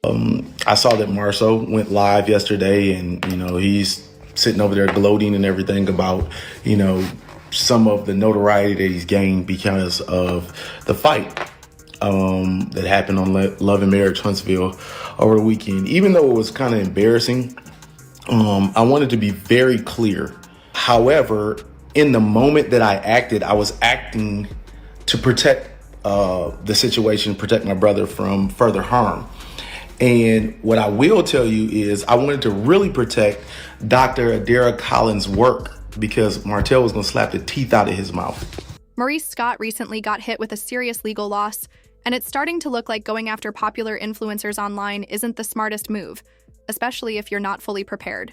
I saw that Marceau went live yesterday, and he's sitting over there gloating and everything about some of the notoriety that he's gained because of the fight that happened on Love and Marriage Huntsville over the weekend. Even though it was kind of embarrassing, I wanted to be very clear. However, in the moment that I acted, I was acting to protect the situation, protect my brother from further harm. And what I will tell you is I wanted to really protect Dr. Adara Collins' work because Martell was going to slap the teeth out of his mouth. Maurice Scott recently got hit with a serious legal loss, and it's starting to look like going after popular influencers online isn't the smartest move, especially if you're not fully prepared.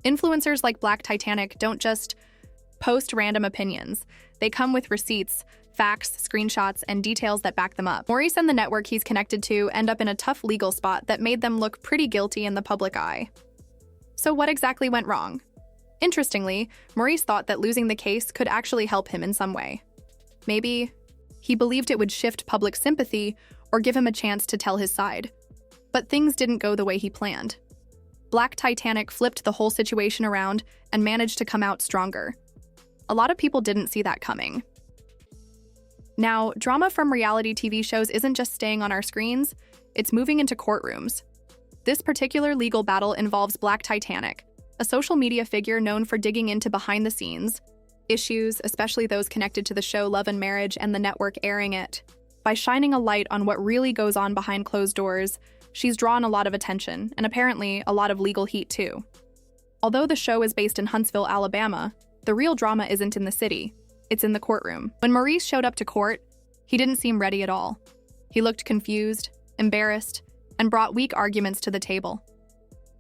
Influencers like Black Titanic don't just post random opinions. They come with receipts, facts, screenshots, and details that back them up. Maurice and the network he's connected to end up in a tough legal spot that made them look pretty guilty in the public eye. So what exactly went wrong? Interestingly, Maurice thought that losing the case could actually help him in some way. Maybe he believed it would shift public sympathy or give him a chance to tell his side. But things didn't go the way he planned. Black Titanic flipped the whole situation around and managed to come out stronger. A lot of people didn't see that coming. Now, drama from reality TV shows isn't just staying on our screens, it's moving into courtrooms. This particular legal battle involves Black Titanic, a social media figure known for digging into behind-the-scenes issues, especially those connected to the show Love and Marriage and the network airing it. By shining a light on what really goes on behind closed doors, she's drawn a lot of attention, and apparently a lot of legal heat too. Although the show is based in Huntsville, Alabama, the real drama isn't in the city. It's in the courtroom. When Maurice showed up to court, he didn't seem ready at all. He looked confused, embarrassed, and brought weak arguments to the table.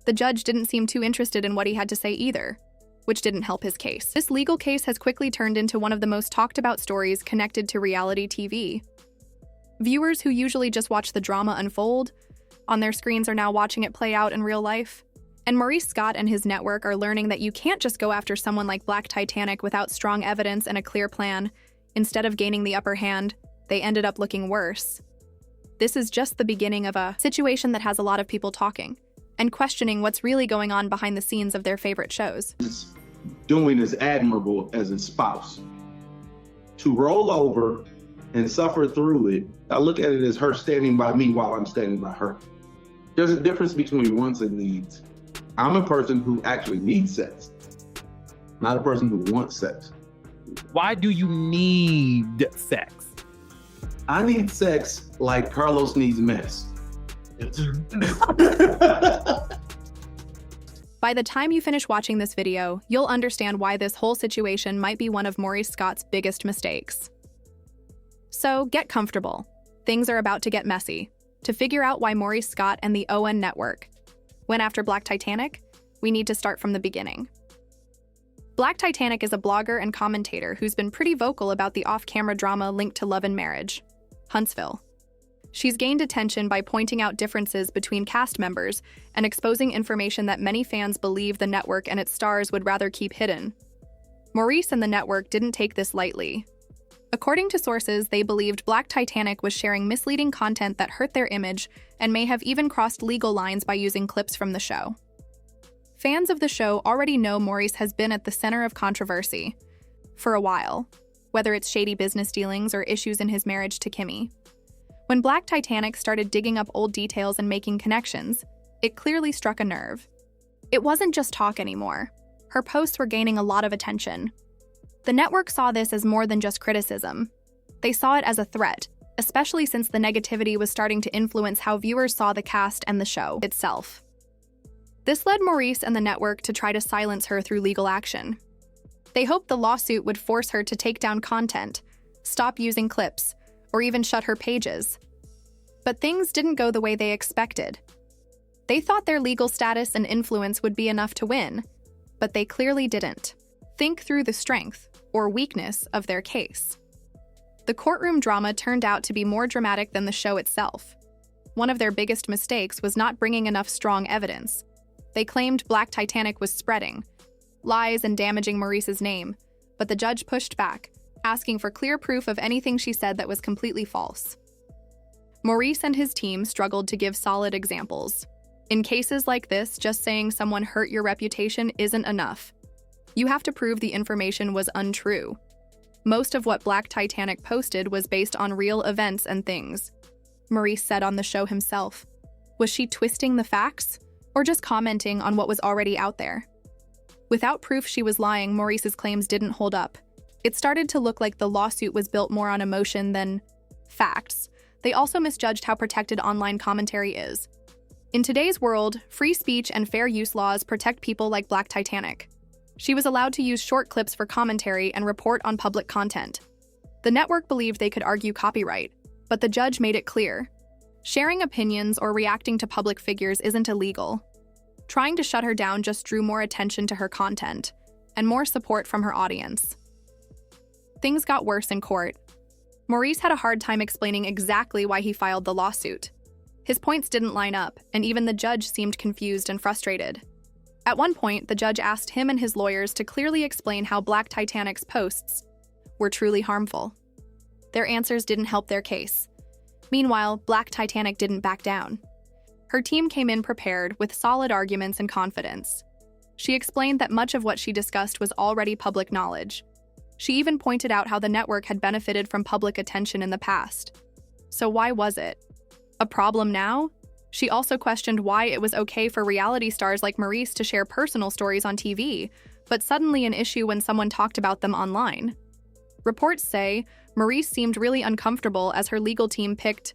The judge didn't seem too interested in what he had to say either, which didn't help his case. This legal case has quickly turned into one of the most talked about stories connected to reality TV. Viewers who usually just watch the drama unfold on their screens are now watching it play out in real life. And Maurice Scott and his network are learning that you can't just go after someone like Black Titanic without strong evidence and a clear plan. Instead of gaining the upper hand, they ended up looking worse. This is just the beginning of a situation that has a lot of people talking and questioning what's really going on behind the scenes of their favorite shows. Doing as admirable as a spouse. To roll over and suffer through it, I look at it as her standing by me while I'm standing by her. There's a difference between wants and needs. I'm a person who actually needs sex, not a person who wants sex. Why do you need sex? I need sex like Carlos needs mess. By the time you finish watching this video, you'll understand why this whole situation might be one of Maurice Scott's biggest mistakes. So get comfortable. Things are about to get messy. To figure out why Maurice Scott and the ON Network went after Black Titanic, we need to start from the beginning. Black Titanic is a blogger and commentator who's been pretty vocal about the off-camera drama linked to Love and Marriage, Huntsville. She's gained attention by pointing out differences between cast members and exposing information that many fans believe the network and its stars would rather keep hidden. Maurice and the network didn't take this lightly. According to sources, they believed Black Titanic was sharing misleading content that hurt their image and may have even crossed legal lines by using clips from the show. Fans of the show already know Maurice has been at the center of controversy for a while, whether it's shady business dealings or issues in his marriage to Kimmi. When Black Titanic started digging up old details and making connections, it clearly struck a nerve. It wasn't just talk anymore. Her posts were gaining a lot of attention. The network saw this as more than just criticism. They saw it as a threat, especially since the negativity was starting to influence how viewers saw the cast and the show itself. This led Maurice and the network to try to silence her through legal action. They hoped the lawsuit would force her to take down content, stop using clips, or even shut her pages. But things didn't go the way they expected. They thought their legal status and influence would be enough to win, but they clearly didn't. Think through the strength or weakness of their case. The courtroom drama turned out to be more dramatic than the show itself. One of their biggest mistakes was not bringing enough strong evidence. They claimed Black Titanic was spreading lies and damaging Maurice's name, but the judge pushed back, asking for clear proof of anything she said that was completely false. Maurice and his team struggled to give solid examples. In cases like this, just saying someone hurt your reputation isn't enough. You have to prove the information was untrue. Most of what Black Titanic posted was based on real events and things. Maurice said on the show himself. Was she twisting the facts, or just commenting on what was already out there? Without proof she was lying, Maurice's claims didn't hold up. It started to look like the lawsuit was built more on emotion than facts. They also misjudged how protected online commentary is. In today's world, free speech and fair use laws protect people like Black Titanic. She was allowed to use short clips for commentary and report on public content. The network believed they could argue copyright, but the judge made it clear. Sharing opinions or reacting to public figures isn't illegal. Trying to shut her down just drew more attention to her content and more support from her audience. Things got worse in court. Maurice had a hard time explaining exactly why he filed the lawsuit. His points didn't line up, and even the judge seemed confused and frustrated. At one point, the judge asked him and his lawyers to clearly explain how Black Titanic's posts were truly harmful. Their answers didn't help their case. Meanwhile, Black Titanic didn't back down. Her team came in prepared with solid arguments and confidence. She explained that much of what she discussed was already public knowledge. She even pointed out how the network had benefited from public attention in the past. So why was it a problem now? She also questioned why it was okay for reality stars like Maurice to share personal stories on TV, but suddenly an issue when someone talked about them online. Reports say Maurice seemed really uncomfortable as her legal team picked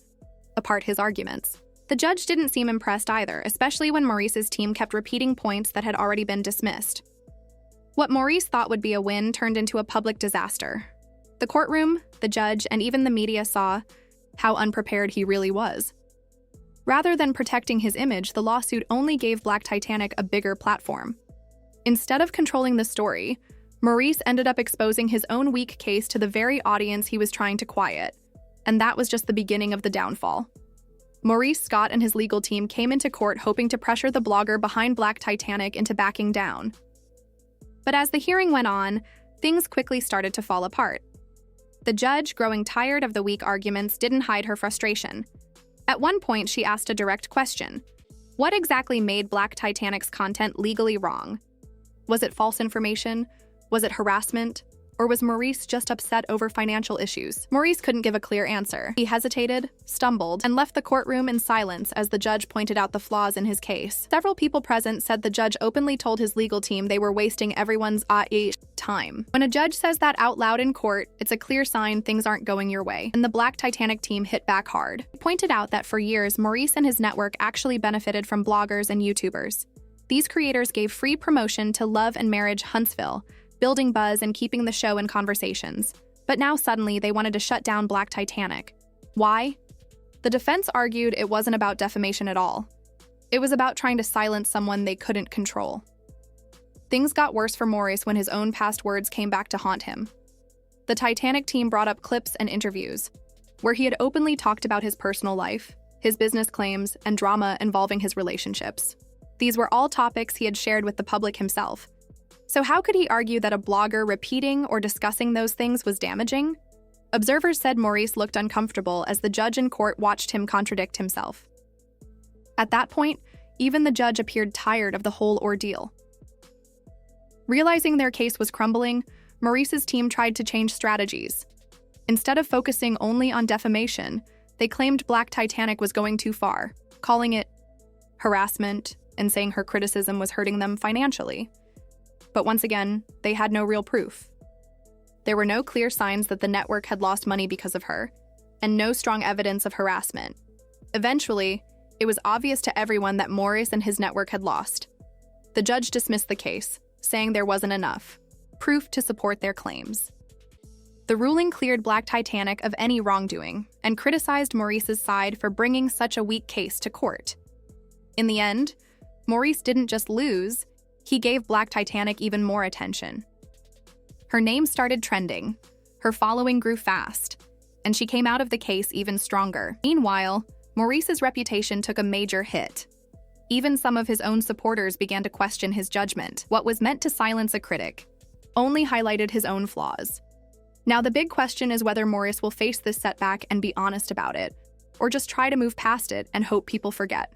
apart his arguments. The judge didn't seem impressed either, especially when Maurice's team kept repeating points that had already been dismissed. What Maurice thought would be a win turned into a public disaster. The courtroom, the judge, and even the media saw how unprepared he really was. Rather than protecting his image, the lawsuit only gave Black Titanic a bigger platform. Instead of controlling the story, Maurice ended up exposing his own weak case to the very audience he was trying to quiet, and that was just the beginning of the downfall. Maurice Scott and his legal team came into court hoping to pressure the blogger behind Black Titanic into backing down. But as the hearing went on, things quickly started to fall apart. The judge, growing tired of the weak arguments, didn't hide her frustration. At one point, she asked a direct question. What exactly made Black Titanic's content legally wrong? Was it false information? Was it harassment? Or was Maurice just upset over financial issues? Maurice couldn't give a clear answer. He hesitated, stumbled, and left the courtroom in silence as the judge pointed out the flaws in his case. Several people present said the judge openly told his legal team they were wasting everyone's time. When a judge says that out loud in court, it's a clear sign things aren't going your way, and the Black Titanic team hit back hard. He pointed out that for years, Maurice and his network actually benefited from bloggers and YouTubers. These creators gave free promotion to Love and Marriage Huntsville, building buzz and keeping the show in conversations. But now suddenly they wanted to shut down Black Titanic. Why? The defense argued it wasn't about defamation at all. It was about trying to silence someone they couldn't control. Things got worse for Maurice when his own past words came back to haunt him. The Titanic team brought up clips and interviews where he had openly talked about his personal life, his business claims, and drama involving his relationships. These were all topics he had shared with the public himself. So how could he argue that a blogger repeating or discussing those things was damaging? Observers said Maurice looked uncomfortable as the judge in court watched him contradict himself. At that point, even the judge appeared tired of the whole ordeal. Realizing their case was crumbling, Maurice's team tried to change strategies. Instead of focusing only on defamation, they claimed Black Titanic was going too far, calling it harassment and saying her criticism was hurting them financially. But once again, they had no real proof. There were no clear signs that the network had lost money because of her, and no strong evidence of harassment. Eventually, it was obvious to everyone that Maurice and his network had lost. The judge dismissed the case, saying there wasn't enough proof to support their claims. The ruling cleared Black Titanic of any wrongdoing and criticized Maurice's side for bringing such a weak case to court. In the end, Maurice didn't just lose, he gave Black Titanic even more attention. Her name started trending, her following grew fast, and she came out of the case even stronger. Meanwhile, Maurice's reputation took a major hit. Even some of his own supporters began to question his judgment. What was meant to silence a critic only highlighted his own flaws. Now the big question is whether Maurice will face this setback and be honest about it, or just try to move past it and hope people forget.